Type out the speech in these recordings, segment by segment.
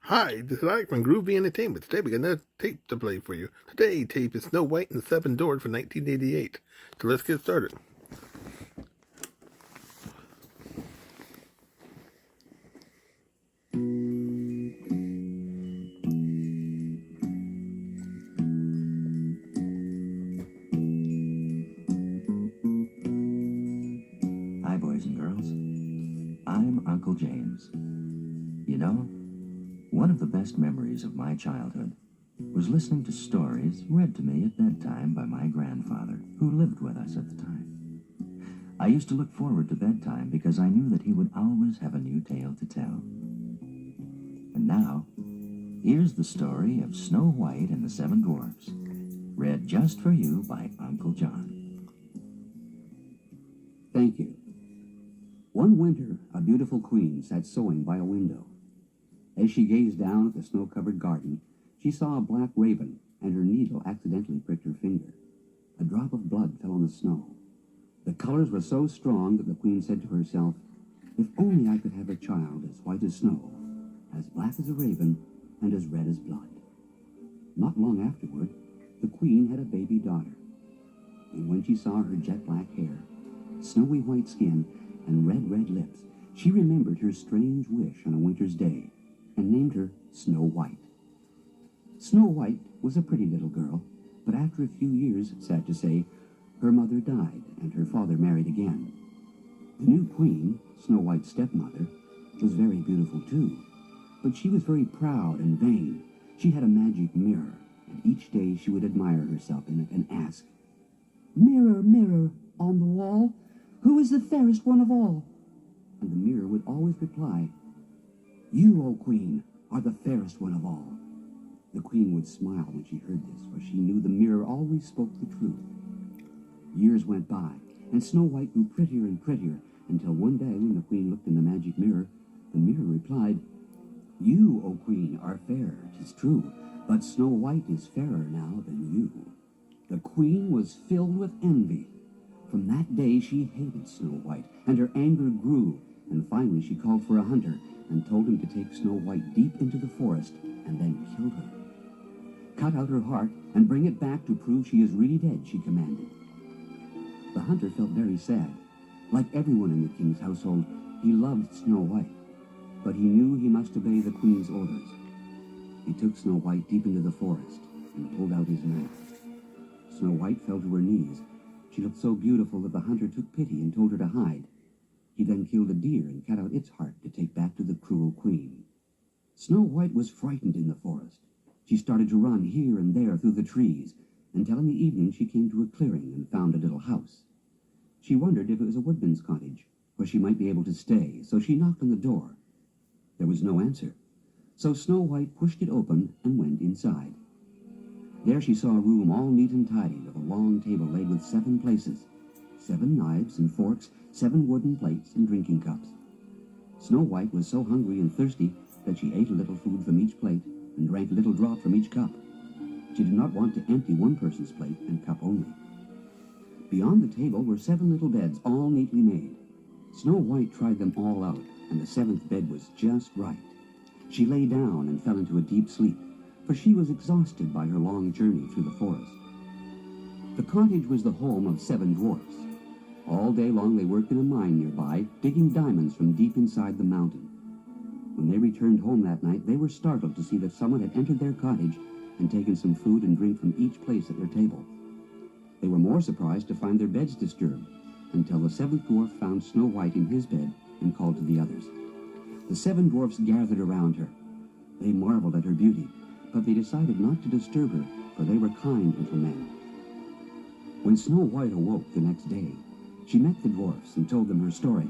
Hi, this is Ike from Groovy Entertainment. Today we got another tape to play for you. Today's tape is Snow White and the Seven Dwarfs from 1988. So let's get started. Hi, boys and girls. I'm Uncle James. You know, one of the best memories of my childhood was listening to stories read to me at bedtime by my grandfather, who lived with us at the time. I used to look forward to bedtime because I knew that he would always have a new tale to tell. And now, here's the story of Snow White and the Seven Dwarfs, read just for you by Uncle John. Thank you. One winter, a beautiful queen sat sewing by a window. As she gazed down at the snow-covered garden, she saw a black raven, and her needle accidentally pricked her finger. A drop of blood fell on the snow. The colors were so strong that the queen said to herself, "If only I could have a child as white as snow, as black as a raven, and as red as blood." Not long afterward, the queen had a baby daughter. And when she saw her jet-black hair, snowy white skin, and red lips, she remembered her strange wish on a winter's day, and named her Snow White. Snow White was a pretty little girl, but after a few years, sad to say, her mother died and her father married again. The new queen, Snow White's stepmother, was very beautiful too, but she was very proud and vain. She had a magic mirror, and each day she would admire herself in it and ask, "Mirror, mirror on the wall, who is the fairest one of all?" And the mirror would always reply, "You, O queen, are the fairest one of all." The queen would smile when she heard this, for she knew the mirror always spoke the truth. Years went by, and Snow White grew prettier and prettier, until one day when the queen looked in the magic mirror, the mirror replied, "You, O queen, are fair, 'tis true, but Snow White is fairer now than you." The queen was filled with envy. From that day she hated Snow White, and her anger grew, and finally she called for a hunter and told him to take Snow White deep into the forest and then killed her. "Cut out her heart and bring it back to prove she is really dead," she commanded. The hunter felt very sad. Like everyone in the king's household, he loved Snow White, but he knew he must obey the queen's orders. He took Snow White deep into the forest and pulled out his knife. Snow White fell to her knees. She looked so beautiful that the hunter took pity and told her to hide. He then killed a deer and cut out its heart to take back to the cruel queen. Snow White was frightened in the forest. She started to run here and there through the trees, until in the evening she came to a clearing and found a little house. She wondered if it was a woodman's cottage, where she might be able to stay, so she knocked on the door. There was no answer, so Snow White pushed it open and went inside. There she saw a room all neat and tidy, with a long table laid with 7 places, 7 knives and forks, 7 wooden plates and drinking cups. Snow White was so hungry and thirsty that she ate a little food from each plate and drank a little drop from each cup. She did not want to empty one person's plate and cup only. Beyond the table were 7 little beds, all neatly made. Snow White tried them all out, and the 7th bed was just right. She lay down and fell into a deep sleep, for she was exhausted by her long journey through the forest. The cottage was the home of 7 dwarfs. All day long they worked in a mine nearby, digging diamonds from deep inside the mountain. When they returned home that night, they were startled to see that someone had entered their cottage and taken some food and drink from each place at their table. They were more surprised to find their beds disturbed, until the 7th dwarf found Snow White in his bed and called to the others. The 7 dwarfs gathered around her. They marveled at her beauty, but they decided not to disturb her, for they were kind little men. When Snow White awoke the next day, she met the dwarfs and told them her story.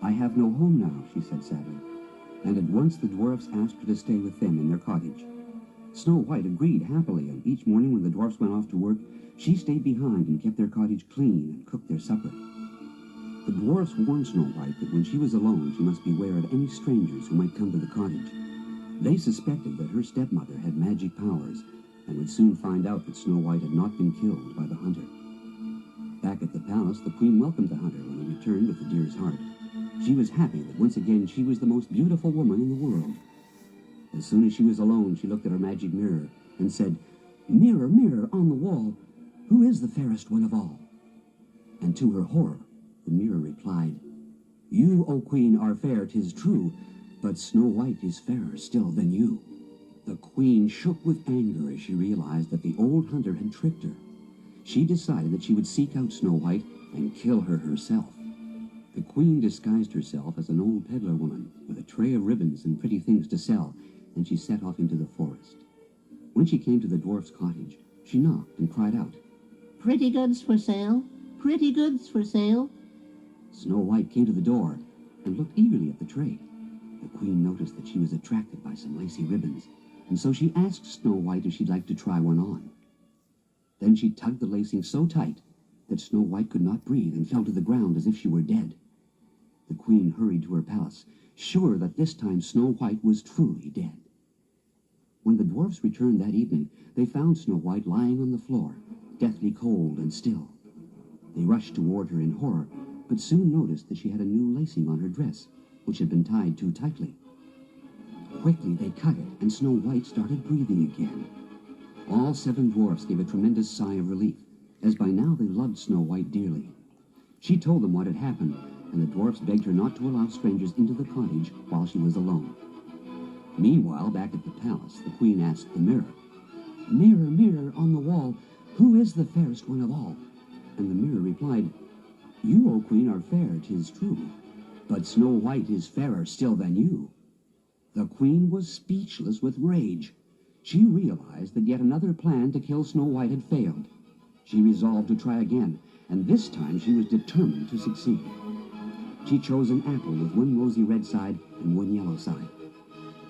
"I have no home now," she said sadly, and at once the dwarfs asked her to stay with them in their cottage. Snow White agreed happily, and each morning when the dwarfs went off to work, she stayed behind and kept their cottage clean and cooked their supper. The dwarfs warned Snow White that when she was alone she must beware of any strangers who might come to the cottage. They suspected that her stepmother had magic powers, and would soon find out that Snow White had not been killed by the hunter. Back at the palace, the queen welcomed the hunter when he returned with the deer's heart. She was happy that once again she was the most beautiful woman in the world. As soon as she was alone, she looked at her magic mirror and said, "Mirror, mirror on the wall, who is the fairest one of all?" And to her horror, the mirror replied, "You, O Queen, are fair, 'tis true, but Snow White is fairer still than you." The Queen shook with anger as she realized that the old hunter had tricked her. She decided that she would seek out Snow White and kill her herself. The Queen disguised herself as an old peddler woman with a tray of ribbons and pretty things to sell, and she set off into the forest. When she came to the dwarf's cottage, she knocked and cried out, "Pretty goods for sale, pretty goods for sale." Snow White came to the door and looked eagerly at the tray. The Queen noticed that she was attracted by some lacy ribbons, and so she asked Snow White if she'd like to try one on. Then she tugged the lacing so tight that Snow White could not breathe and fell to the ground as if she were dead. The Queen hurried to her palace, sure that this time Snow White was truly dead. When the dwarfs returned that evening, they found Snow White lying on the floor, deathly cold and still. They rushed toward her in horror, but soon noticed that she had a new lacing on her dress, which had been tied too tightly. Quickly they cut it, and Snow White started breathing again. All 7 dwarfs gave a tremendous sigh of relief, as by now they loved Snow White dearly. She told them what had happened, and the dwarfs begged her not to allow strangers into the cottage while she was alone. Meanwhile, back at the palace, the Queen asked the mirror, "Mirror, mirror on the wall, who is the fairest one of all?" And the mirror replied, "You, O Queen, are fair, 'tis true, but Snow White is fairer still than you." The Queen was speechless with rage. She realized that yet another plan to kill Snow White had failed. She resolved to try again, and this time she was determined to succeed. She chose an apple with one rosy red side and one yellow side.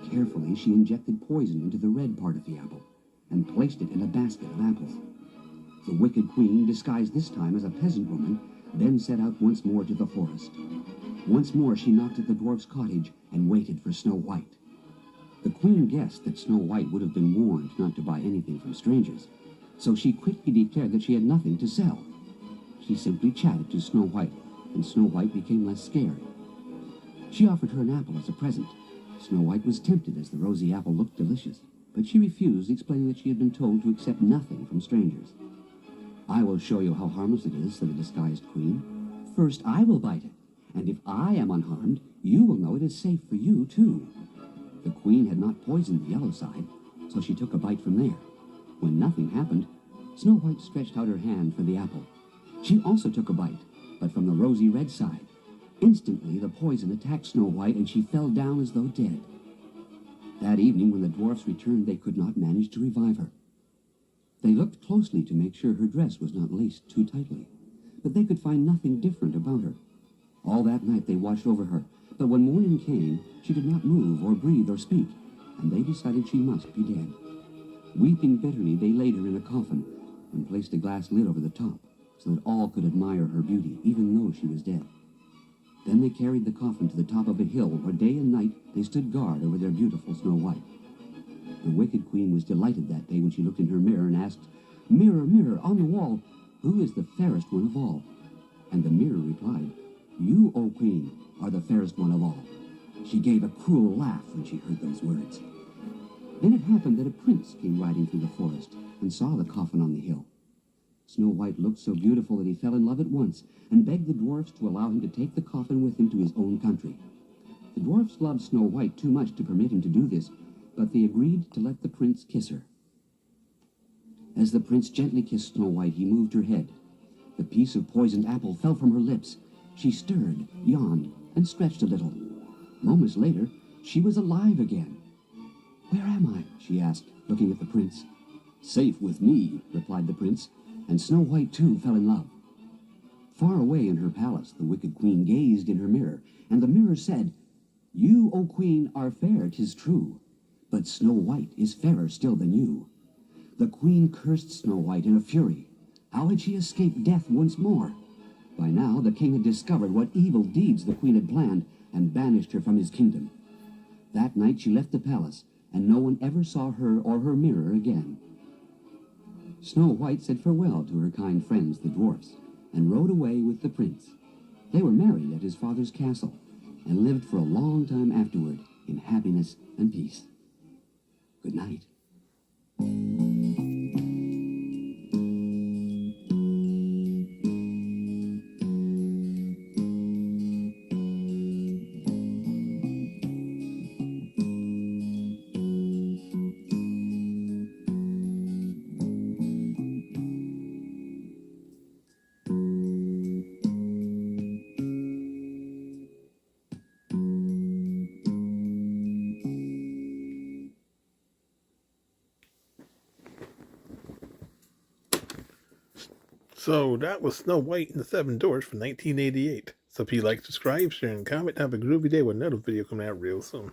Carefully, she injected poison into the red part of the apple and placed it in a basket of apples. The wicked Queen, disguised this time as a peasant woman, then set out once more to the forest. Once more she knocked at the dwarf's cottage and waited for Snow White. The Queen guessed that Snow White would have been warned not to buy anything from strangers, so she quickly declared that she had nothing to sell. She simply chatted to Snow White, and Snow White became less scared. She offered her an apple as a present. Snow White was tempted as the rosy apple looked delicious, but she refused, explaining that she had been told to accept nothing from strangers. "I will show you how harmless it is," said the disguised Queen. "First I will bite it, and if I am unharmed, you will know it is safe for you too." The Queen had not poisoned the yellow side, so she took a bite from there. When nothing happened, Snow White stretched out her hand for the apple. She also took a bite, but from the rosy red side. Instantly, the poison attacked Snow White, and she fell down as though dead. That evening, when the dwarfs returned, they could not manage to revive her. They looked closely to make sure her dress was not laced too tightly, but they could find nothing different about her. All that night they watched over her, but when morning came, she did not move or breathe or speak, and they decided she must be dead. Weeping bitterly, they laid her in a coffin and placed a glass lid over the top, so that all could admire her beauty, even though she was dead. Then they carried the coffin to the top of a hill, where day and night they stood guard over their beautiful Snow White. The wicked Queen was delighted that day when she looked in her mirror and asked, "Mirror, mirror on the wall, who is the fairest one of all?" And the mirror replied, "You, O Queen, are the fairest one of all." She gave a cruel laugh when she heard those words. Then it happened that a prince came riding through the forest and saw the coffin on the hill. Snow White looked so beautiful that he fell in love at once and begged the dwarfs to allow him to take the coffin with him to his own country. The dwarfs loved Snow White too much to permit him to do this, but they agreed to let the prince kiss her. As the prince gently kissed Snow White, he moved her head. The piece of poisoned apple fell from her lips. She stirred, yawned, and stretched a little. Moments later, she was alive again. "Where am I?" she asked, looking at the prince. "Safe with me," replied the prince, and Snow White too fell in love. Far away in her palace, the wicked Queen gazed in her mirror, and the mirror said, "You, O Queen, are fair, 'tis true, but Snow White is fairer still than you." The Queen cursed Snow White in a fury. How had she escaped death once more? By now, the king had discovered what evil deeds the Queen had planned and banished her from his kingdom. That night she left the palace, and no one ever saw her or her mirror again. Snow White said farewell to her kind friends, the dwarfs, and rode away with the prince. They were married at his father's castle and lived for a long time afterward in happiness and peace. Good night. So that was Snow White and the Seven Dwarfs from 1988. So if you like, subscribe, share, and comment. Have a groovy day with another video coming out real soon.